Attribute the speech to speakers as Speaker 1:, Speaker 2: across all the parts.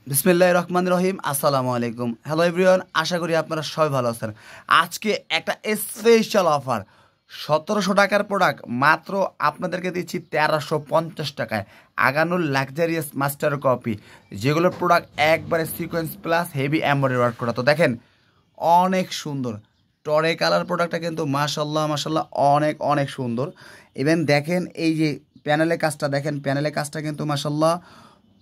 Speaker 1: বিসমিল্লাহির রহমানির রহিম। আসসালামু আলাইকুম। হ্যালো এভরিওয়ান, আশা করি আপনারা সবাই ভালো আছেন। আজকে একটা স্পেশাল অফার, ১৭০০ টাকার প্রোডাক্ট মাত্র আপনাদেরকে দিচ্ছি ১৩৫০ টাকায়। আগানুর লাক্সারিয়াস মাস্টার কপি, যেগুলোর প্রোডাক্ট একবারে sequence plus heavy embroidery work করা। তো দেখেন অনেক সুন্দর টরে কালার প্রোডাক্টটা, কিন্তু মাশাল্লাহ মাশাল্লাহ অনেক অনেক সুন্দর। ইভেন দেখেন এই যে প্যানেলের কাজটা, দেখেন প্যানেলের কাজটা কিন্তু মাশাল্লাহ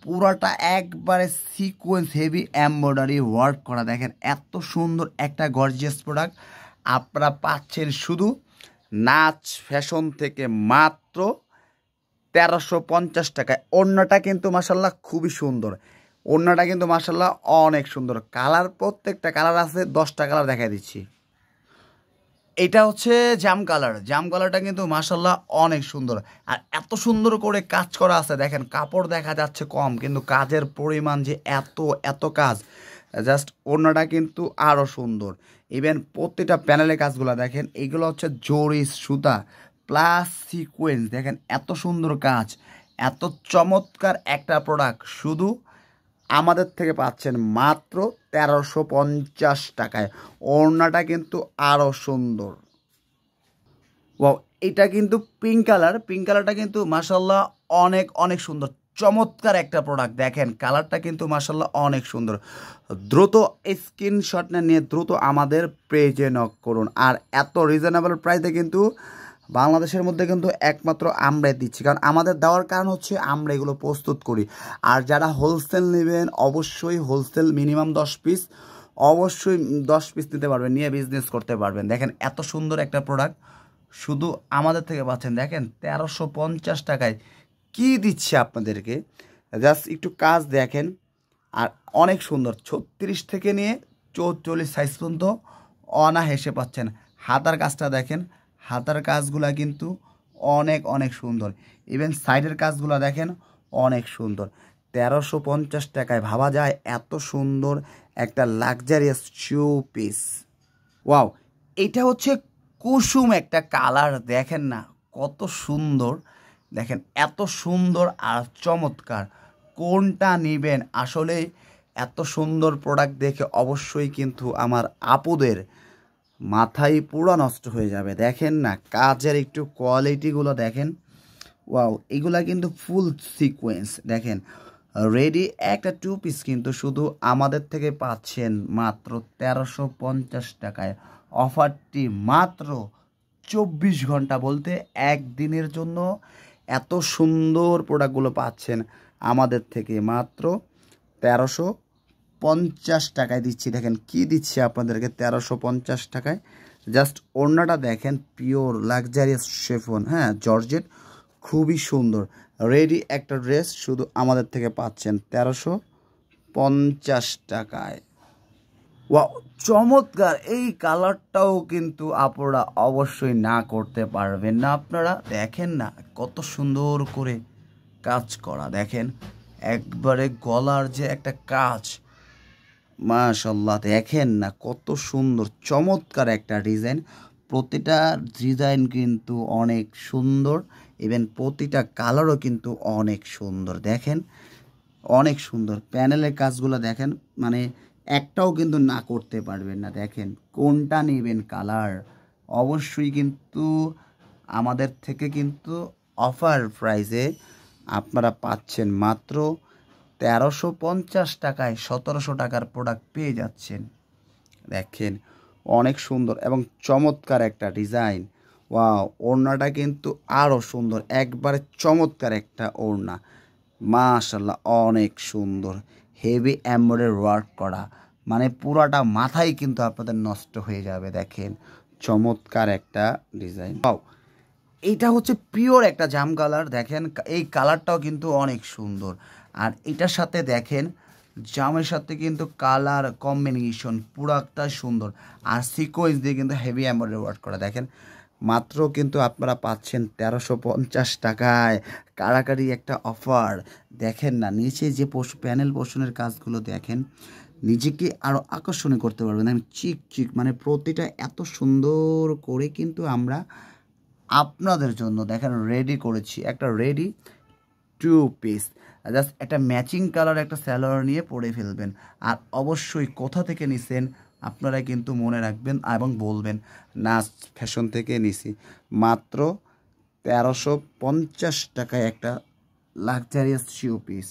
Speaker 1: পুরাটা একবারে সিকোয়েন্স হেভি এমব্রয়ডারি ওয়ার্ক করা। দেখেন এত সুন্দর একটা গর্জিয়াস প্রোডাক্ট আপনারা পাচ্ছেন শুধু নাচ ফ্যাশন থেকে মাত্র ১৩৫০ টাকায়। ওড়নাটা কিন্তু মাসাল্লাহ খুবই সুন্দর, ওড়নাটা কিন্তু মাসাল্লাহ অনেক সুন্দর। কালার প্রত্যেকটা কালার আছে, 10টা কালার দেখাই দিচ্ছি। এটা হচ্ছে জাম কালার, জাম কালারটা কিন্তু মাশাল্লাহ অনেক সুন্দর। আর এত সুন্দর করে কাজ করা আছে, দেখেন কাপড় দেখা যাচ্ছে কম, কিন্তু কাজের পরিমাণ যে এত এত কাজ, জাস্ট ওড়নাটা কিন্তু আরও সুন্দর। ইভেন প্রতিটা প্যানেলের কাজগুলো দেখেন, এইগুলো হচ্ছে জরি সুতা প্লাস সিকোয়েন্স। দেখেন এত সুন্দর কাজ, এত চমৎকার একটা প্রোডাক্ট শুধু আমাদের থেকে পাচ্ছেন মাত্র ১৩৫০ টাকায়। ওড়নাটা কিন্তু আরও সুন্দর। ওয়াও, এটা কিন্তু পিঙ্ক কালার, পিঙ্ক কালারটা কিন্তু মাশাল্লাহ অনেক অনেক সুন্দর, চমৎকার একটা প্রোডাক্ট। দেখেন কালারটা কিন্তু মাশাল্লাহ অনেক সুন্দর। দ্রুত স্ক্রিনশট নিয়ে দ্রুত আমাদের পেজে নক করুন। আর এত রিজনেবল প্রাইসে কিন্তু বাংলাদেশের মধ্যে কিন্তু একমাত্র আমরাই দিচ্ছি, কারণ আমাদের দেওয়ার কারণ হচ্ছে আমরা এগুলো প্রস্তুত করি। আর যারা হোলসেল নেবেন অবশ্যই হোলসেল মিনিমাম 10 পিস, অবশ্যই 10 পিস নিতে পারবেন, নিয়ে বিজনেস করতে পারবেন। দেখেন এত সুন্দর একটা প্রোডাক্ট শুধু আমাদের থেকে পাচ্ছেন। দেখেন ১৩৫০ টাকায় কি দিচ্ছে আপনাদেরকে, জাস্ট একটু কাজ দেখেন। আর অনেক সুন্দর, ৩৬ থেকে নিয়ে ৪৪ সাইজ পর্যন্ত অনায়াসে পাচ্ছেন। হাতার কাজটা দেখেন, হাতার কাজগুলা কিন্তু অনেক অনেক সুন্দর। ইভেন সাইডের কাজগুলো দেখেন অনেক সুন্দর। ১৩৫০ টাকায় ভাবা যায় এত সুন্দর একটা লাক্সারিয়াস শো পিস। ওয়াও, এটা হচ্ছে কুসুম একটা কালার, দেখেন না কত সুন্দর। দেখেন এত সুন্দর আর চমৎকার, কোনটা নেবেন আসলে। এত সুন্দর প্রোডাক্ট দেখে অবশ্যই কিন্তু আমার আপুদের মাথায় পুরো নষ্ট হয়ে যাবে। দেখেন না কাজের একটু কোয়ালিটিগুলো দেখেন। ওয়াও, এগুলা কিন্তু ফুল সিকোয়েন্স। দেখেন রেডি একটা 2 পিস কিন্তু শুধু আমাদের থেকে পাচ্ছেন মাত্র ১৩৫০ টাকায়। অফারটি মাত্র ২৪ ঘন্টা, বলতে একদিনের জন্য এত সুন্দর প্রোডাক্টগুলো পাচ্ছেন আমাদের থেকে মাত্র ১৩৫০ টাকায় দিচ্ছি। দেখেন কি দিচ্ছি আপনাদেরকে ১৩৫০ টাকায়। জাস্ট ওড়নাটা দেখেন, পিওর লাক্সারিয়াস শেফন, হ্যাঁ জর্জেট, খুবই সুন্দর। রেডি একটা ড্রেস শুধু আমাদের থেকে পাচ্ছেন ১৩৫০ টাকায়। ওয়াও, চমৎকার এই কালারটাও কিন্তু আপনারা অবশ্যই না করতে পারবেন না। আপনারা দেখেন না কত সুন্দর করে কাজ করা। দেখেন একবারে গলার যে একটা কাজ, মাশাল্লাহ দেখেন না কত সুন্দর, চমৎকার একটা ডিজাইন। প্রতিটা ডিজাইন কিন্তু অনেক সুন্দর, ইভেন প্রতিটা কালারও কিন্তু অনেক সুন্দর। দেখেন অনেক সুন্দর প্যানেলের কাজগুলো দেখেন, মানে একটাও কিন্তু না করতে পারবেন না। দেখেন কোনটা নেবেন কালার, অবশ্যই কিন্তু আমাদের থেকে কিন্তু অফার প্রাইসে আপনারা পাচ্ছেন মাত্র ১৩৫০ টাকায় ১৭০০ টাকার প্রোডাক্ট পেয়ে যাচ্ছেন। দেখেন অনেক সুন্দর এবং চমৎকার একটা ডিজাইন। ওয়াও, ওড়নাটা কিন্তু আরও সুন্দর, একবারে চমৎকার একটা ওড়না, মাশাল্লাহ অনেক সুন্দর। হেভি এমব্রয়ডারি ওয়ার্ক করা, মানে পুরাটা মাথায় কিন্তু আপনাদের নষ্ট হয়ে যাবে। দেখেন চমৎকার একটা ডিজাইন। ওয়াও, এইটা হচ্ছে পিওর একটা জাম কালার। দেখেন এই কালারটাও কিন্তু অনেক সুন্দর। আর এটার সাথে দেখেন জামের সাথে কিন্তু কালার কম্বিনেশন পুরাটা সুন্দর। আর সিকোয়েন্স দিয়ে কিন্তু হেভি এমব্রয়ডারি ওয়ার্ক করা। দেখেন মাত্র কিন্তু আপনারা পাচ্ছেন ১৩৫০ টাকায়, কারাকারি একটা অফার। দেখেন না নিচে যে প্যানেল পোর্শনের কাজগুলো দেখেন, নিজেকে আরও আকর্ষণীয় করতে পারবেন। আমি চিক চিক, মানে প্রতিটা এত সুন্দর করে কিন্তু আমরা আপনাদের জন্য দেখেন রেডি করেছি, একটা রেডি 2 পিস। জাস্ট একটা ম্যাচিং কালার একটা সালোয়ার নিয়ে পরে ফেলবেন। আর অবশ্যই কোথা থেকে নিছেন আপনারা কিন্তু মনে রাখবেন এবং বলবেন নাজ ফ্যাশন থেকে নিছি। মাত্র 1350 টাকায় একটা লাক্সারিয়াস থ্রি পিস।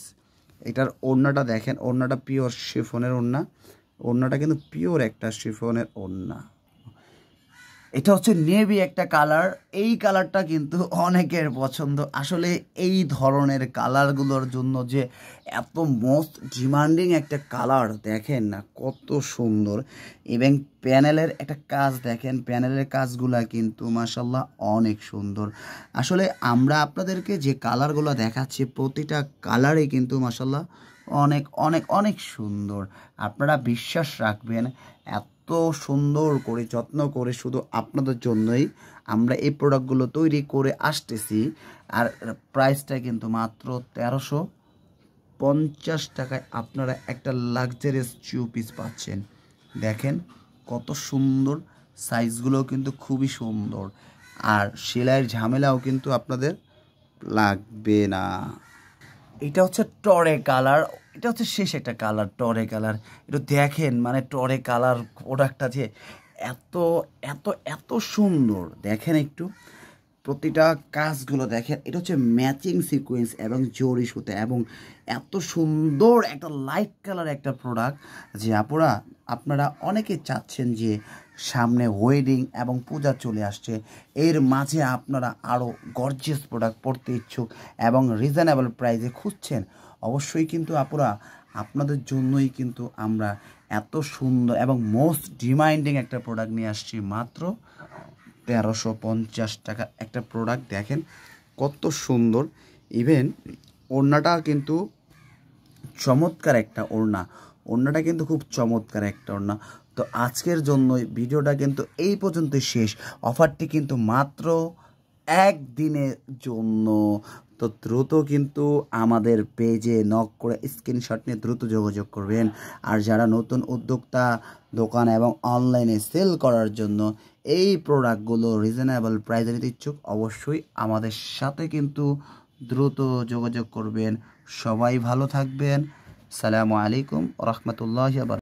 Speaker 1: এটার ওড়নাটা দেখেন, ওড়নাটা পিওর শিফনের ওড়না, ওড়নাটা কিন্তু পিওর একটা শিফনের ওড়না। এটা হচ্ছে নেভি একটা কালার, এই কালারটা কিন্তু অনেকের পছন্দ। আসলে এই ধরনের কালারগুলোর জন্য যে এত মোস্ট ডিমান্ডিং একটা কালার, দেখেন না কত সুন্দর। এবং প্যানেলের একটা কাজ দেখেন, প্যানেলের কাজগুলা কিন্তু মাশাল্লাহ অনেক সুন্দর। আসলে আমরা আপনাদেরকে যে কালারগুলো দেখাচ্ছি প্রতিটা কালারই কিন্তু মাশাল্লাহ অনেক অনেক অনেক সুন্দর। আপনারা বিশ্বাস রাখবেন, এত সুন্দর করে যত্ন করে শুধু আপনাদের জন্যই আমরা এই প্রোডাক্টগুলো তৈরি করে আসতেছি। আর প্রাইসটা কিন্তু মাত্র 1350 টাকায় আপনারা একটা লাক্সারিয়াস থ্রি পিস পাচ্ছেন। দেখেন কত সুন্দর, সাইজগুলোও কিন্তু খুবই সুন্দর, আর সেলাইয়ের ঝামেলাও কিন্তু আপনাদের লাগবে না। এটা হচ্ছে টরে কালার, এটা হচ্ছে শেষ একটা কালার, টরে কালার। এটা দেখেন মানে টরে কালার প্রোডাক্টটা যে এত এত এত সুন্দর, দেখেন একটু প্রতিটা কাজগুলো দেখেন। এটা হচ্ছে ম্যাচিং সিকোয়েন্স এবং জরি সুতা, এবং এত সুন্দর একটা লাইট কালার একটা প্রোডাক্ট যে আপুরা আপনারা অনেকে চাচ্ছেন যে সামনে ওয়েডিং এবং পূজা চলে আসছে, এর মাঝে আপনারা আরও গর্জিয়াস প্রোডাক্ট পড়তে ইচ্ছুক এবং রিজনেবল প্রাইসে খুঁজছেন, অবশ্যই কিন্তু আপুরা আপনাদের জন্যই কিন্তু আমরা এত সুন্দর এবং মোস্ট ডিমান্ডিং একটা প্রোডাক্ট নিয়ে আসছি। মাত্র 1350 টাকা একটা প্রোডাক্ট, দেখেন কত সুন্দর। ইভেন ওড়নাটা কিন্তু চমৎকার একটা ওড়না, ওড়নাটা কিন্তু খুব চমৎকার একটা ওড়না। তো আজকের জন্য ভিডিওটা কিন্তু এই পর্যন্তই শেষ। অফারটি কিন্তু মাত্র একদিনের জন্য। তো দ্রুত কিন্তু আমাদের পেজে নক করে স্ক্রিনশট নিয়ে দ্রুত যোগাযোগ করবেন। আর যারা নতুন উদ্যোক্তা দোকান এবং অনলাইনে সেল করার জন্য এই প্রোডাক্টগুলো রিজনেবল প্রাইসে নিতে ইচ্ছুক, অবশ্যই আমাদের সাথে কিন্তু দ্রুত যোগাযোগ করবেন। সবাই ভালো থাকবেন। আসসালামু আলাইকুম ওয়া রাহমাতুল্লাহি ওয়া বারাকাতুহু।